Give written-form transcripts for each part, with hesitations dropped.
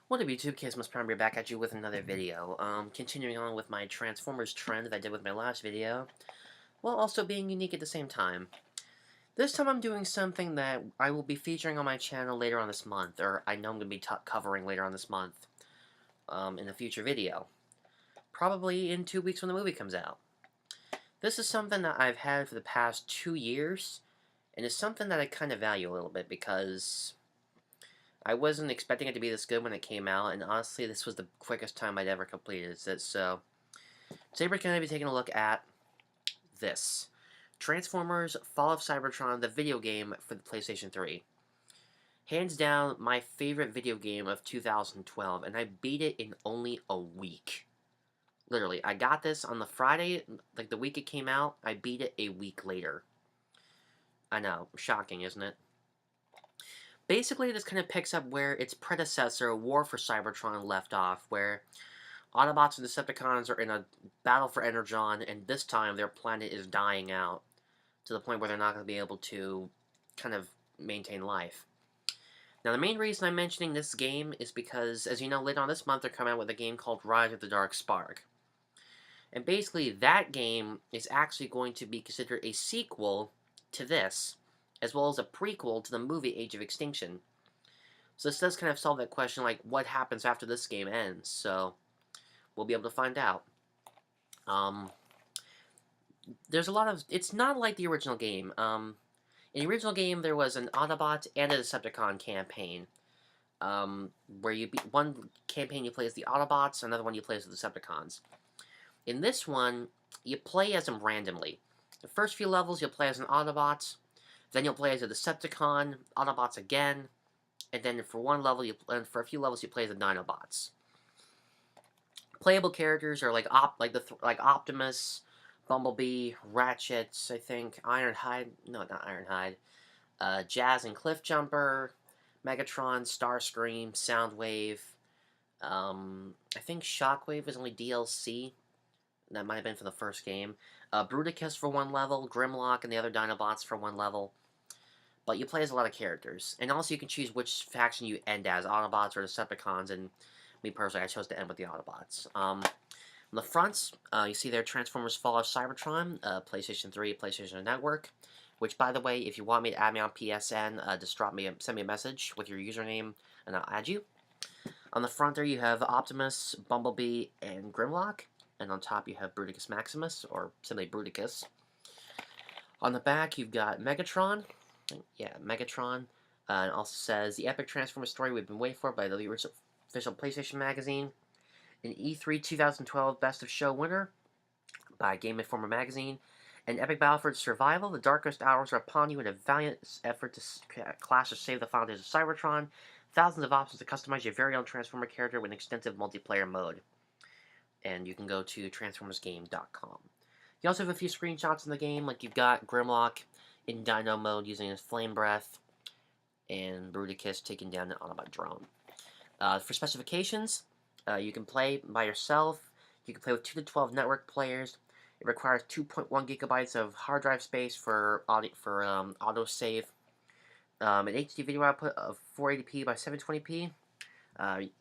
What up, YouTube? Kids must probably be back at you with another video. Continuing on with my Transformers trend that I did with my last video, while also being unique at the same time. This time I'm doing something that I will be featuring on my channel later on this month, or I know I'm going to be covering later on this month, in a future video. Probably in 2 weeks when the movie comes out. This is something that I've had for the past 2 years, and it's something that I kind of value a little bit because I wasn't expecting it to be this good when it came out, and honestly, this was the quickest time I'd ever completed it. So, today we're going to be taking a look at this. Transformers Fall of Cybertron, the video game for the PlayStation 3. Hands down, my favorite video game of 2012, and I beat it in only a week. Literally, I got this on the Friday, like the week it came out, I beat it a week later. I know, shocking, isn't it? Basically, this kind of picks up where its predecessor, War for Cybertron, left off, where Autobots and Decepticons are in a battle for Energon, and this time their planet is dying out, to the point where they're not going to be able to kind of maintain life. Now, the main reason I'm mentioning this game is because, as you know, later on this month they're coming out with a game called Rise of the Dark Spark. And basically, that game is actually going to be considered a sequel to this, as well as a prequel to the movie Age of Extinction. So this does kind of solve that question, like, what happens after this game ends, so we'll be able to find out. There's a lot of... It's not like the original game. In the original game, there was an Autobot and a Decepticon campaign, where one campaign you play as the Autobots, another one you play as the Decepticons. In this one, you play as them randomly. The first few levels, you'll play as an Autobot, then you'll play as a Decepticon, Autobots again, and then for a few levels you play as the Dinobots. Playable characters are like Optimus, Bumblebee, Ratchet, I think, Ironhide, no, not Ironhide, Jazz and Cliffjumper, Megatron, Starscream, Soundwave. I think Shockwave is only DLC. That might have been for the first game. Bruticus for one level, Grimlock and the other Dinobots for one level. But you play as a lot of characters. And also you can choose which faction you end as, Autobots or Decepticons, and me personally, I chose to end with the Autobots. On the fronts, you see there Transformers Fall of Cybertron, PlayStation 3, PlayStation Network, which, by the way, if you want me to add me on PSN, just send me a message with your username, and I'll add you. On the front there, you have Optimus, Bumblebee, and Grimlock. And on top you have Bruticus Maximus, or simply Bruticus. On the back you've got Megatron. Yeah, Megatron. It also says, the epic Transformers story we've been waiting for by the official PlayStation magazine. An E3 2012 Best of Show winner by Game Informer magazine. An epic battle for survival. The darkest hours are upon you in a valiant effort to clash to save the final days of Cybertron. Thousands of options to customize your very own Transformer character with an extensive multiplayer mode. And you can go to transformersgame.com. You also have a few screenshots in the game, like you've got Grimlock in Dino mode using his Flame Breath, and Bruticus taking down an Autobot drone. For specifications, you can play by yourself, you can play with 2 to 12 network players, it requires 2.1 gigabytes of hard drive space for autosave, an HD video output of 480p by 720p,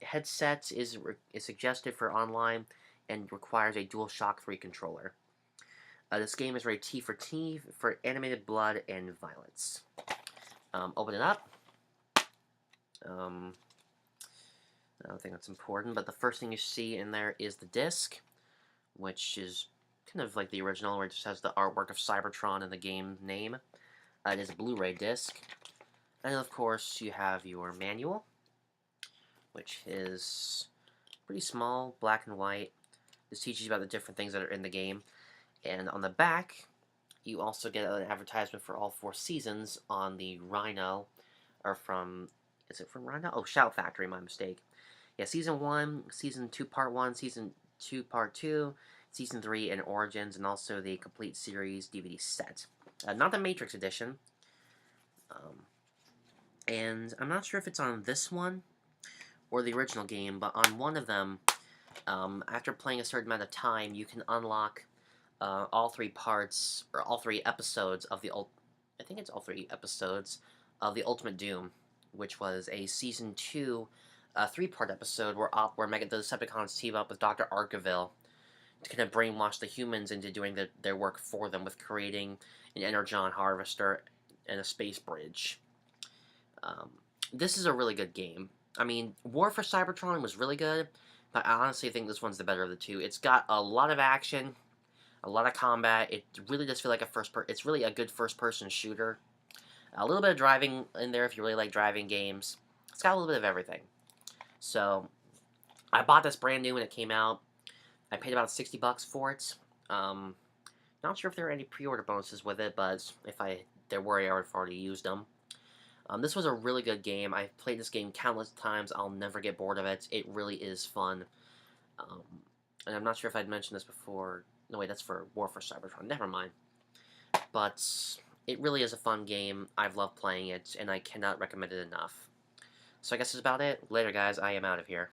headset is suggested for online, and requires a DualShock 3 controller. This game is rated T for animated blood and violence. Open it up. I don't think that's important, but the first thing you see in there is the disc, which is kind of like the original, where it just has the artwork of Cybertron and the game name. It is a Blu-ray disc. And of course, you have your manual, which is pretty small, black and white. This teaches you about the different things that are in the game. And on the back, you also get an advertisement for all 4 seasons on the Rhino, or from, is it from Rhino? Oh, Shout Factory, my mistake. Yeah, Season 1, Season 2 Part 1, Season 2 Part 2, Season 3, and Origins, and also the Complete Series DVD set. Not the Matrix Edition. And I'm not sure if it's on this one, or the original game, but on one of them, after playing a certain amount of time, you can unlock all 3 parts, or all 3 episodes of the I think it's all 3 episodes of the Ultimate Doom, which was a Season 2 a three-part episode where the Decepticons team up with Dr. Arkeville to kind of brainwash the humans into doing their work for them with creating an energon harvester and a space bridge. This is a really good game. I mean, War for Cybertron was really good, but I honestly think this one's the better of the two. It's got a lot of action, a lot of combat. It really does feel like it's really a good first-person shooter. A little bit of driving in there if you really like driving games. It's got a little bit of everything. So, I bought this brand new when it came out. I paid about $60 for it. Not sure if there are any pre-order bonuses with it, but if there were, I would have already used them. This was a really good game. I've played this game countless times. I'll never get bored of it. It really is fun. And I'm not sure if I'd mentioned this before. No, wait, that's for War for Cybertron. Never mind. But it really is a fun game. I've loved playing it, and I cannot recommend it enough. So I guess that's about it. Later, guys. I am out of here.